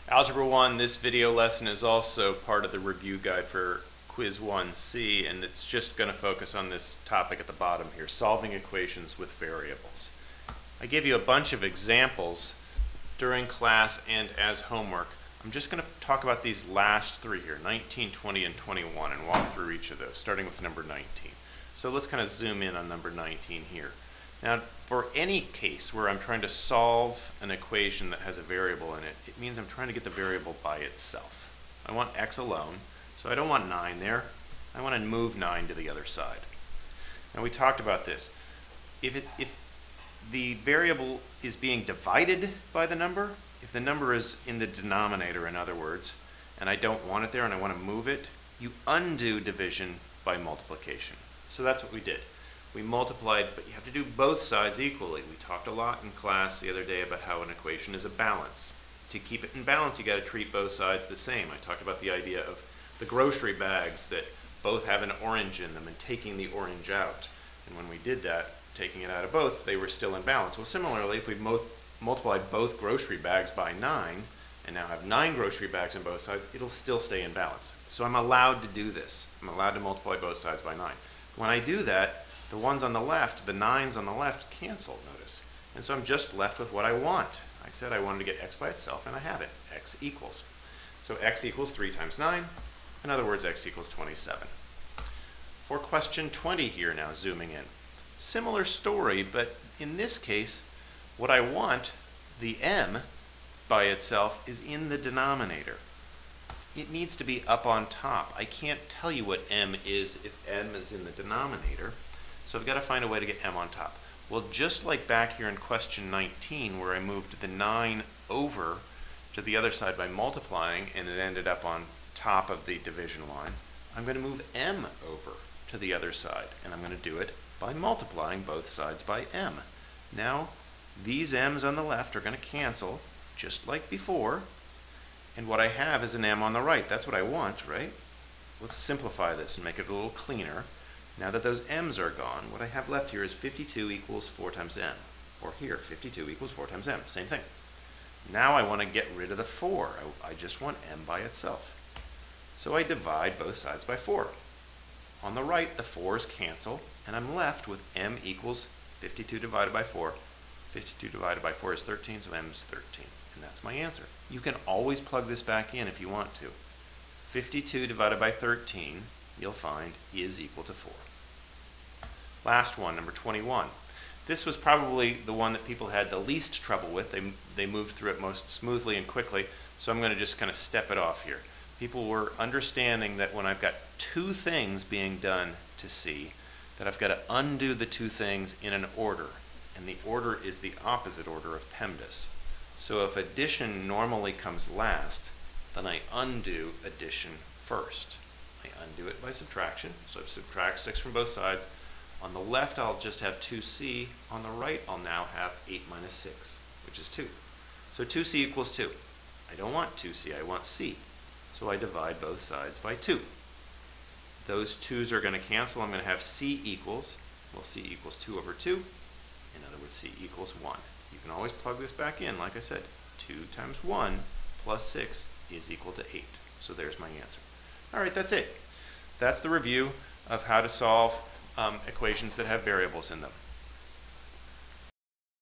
Algebra 1, this video lesson is also part of the review guide for Quiz1c, and it's just going to focus on this topic at the bottom here, solving equations with variables. I gave you a bunch of examples during class and as homework. I'm just going to talk about these last three here, 19, 20, and 21, and walk through each of those, starting with number 19. So let's kind of zoom in on number 19 here. Now, for any case where I'm trying to solve an equation that has a variable in it, it means I'm trying to get the variable by itself. I want x alone, so I don't want 9 there. I want to move 9 to the other side. Now, we talked about this. If the variable is being divided by the number, if the number is in the denominator, in other words, and I don't want it there and I want to move it, you undo division by multiplication. So that's what we did. We multiplied, but you have to do both sides equally. We talked a lot in class the other day about how an equation is a balance. To keep it in balance, you got to treat both sides the same. I talked about the idea of the grocery bags that both have an orange in them and taking the orange out. And when we did that, taking it out of both, they were still in balance. Well, similarly, if we multiplied both grocery bags by 9, and now have 9 grocery bags on both sides, it'll still stay in balance. So I'm allowed to do this. I'm allowed to multiply both sides by 9. When I do that, the ones on the left, the 9s on the left, cancel, notice. And so I'm just left with what I want. I said I wanted to get x by itself, and I have it. X equals. So x equals 3 times 9. In other words, x equals 27. For question 20 here now, zooming in. Similar story, but in this case, what I want, the m by itself, is in the denominator. It needs to be up on top. I can't tell you what m is if m is in the denominator. So I've got to find a way to get m on top. Well, just like back here in question 19, where I moved the 9 over to the other side by multiplying, and it ended up on top of the division line, I'm going to move m over to the other side, and I'm going to do it by multiplying both sides by m. Now, these m's on the left are going to cancel, just like before, and what I have is an m on the right. That's what I want, right? Let's simplify this and make it a little cleaner. Now that those m's are gone, what I have left here is 52 equals 4 times m. Or here, 52 equals 4 times m. Same thing. Now I want to get rid of the 4. I just want m by itself. So I divide both sides by 4. On the right, the 4's cancel, and I'm left with m equals 52 divided by 4. 52 divided by 4 is 13, so m is 13. And that's my answer. You can always plug this back in if you want to. 52 divided by 13, you'll find, is equal to 4. Last one, number 21. This was probably the one that people had the least trouble with. They moved through it most smoothly and quickly, so I'm going to just kind of step it off here. People were understanding that when I've got two things being done to C, that I've got to undo the two things in an order, and the order is the opposite order of PEMDAS. So if addition normally comes last, then I undo addition first. I undo it by subtraction, so I subtract 6 from both sides. On the left, I'll just have 2c. On the right, I'll now have 8 minus 6, which is 2. So 2c equals 2. I don't want 2c, I want c. So I divide both sides by 2. Those 2's are going to cancel. I'm going to have c equals, well, c equals 2 over 2. In other words, c equals 1. You can always plug this back in, like I said. 2 times 1 plus 6 is equal to 8. So there's my answer. All right, that's it. That's the review of how to solve equations that have variables in them.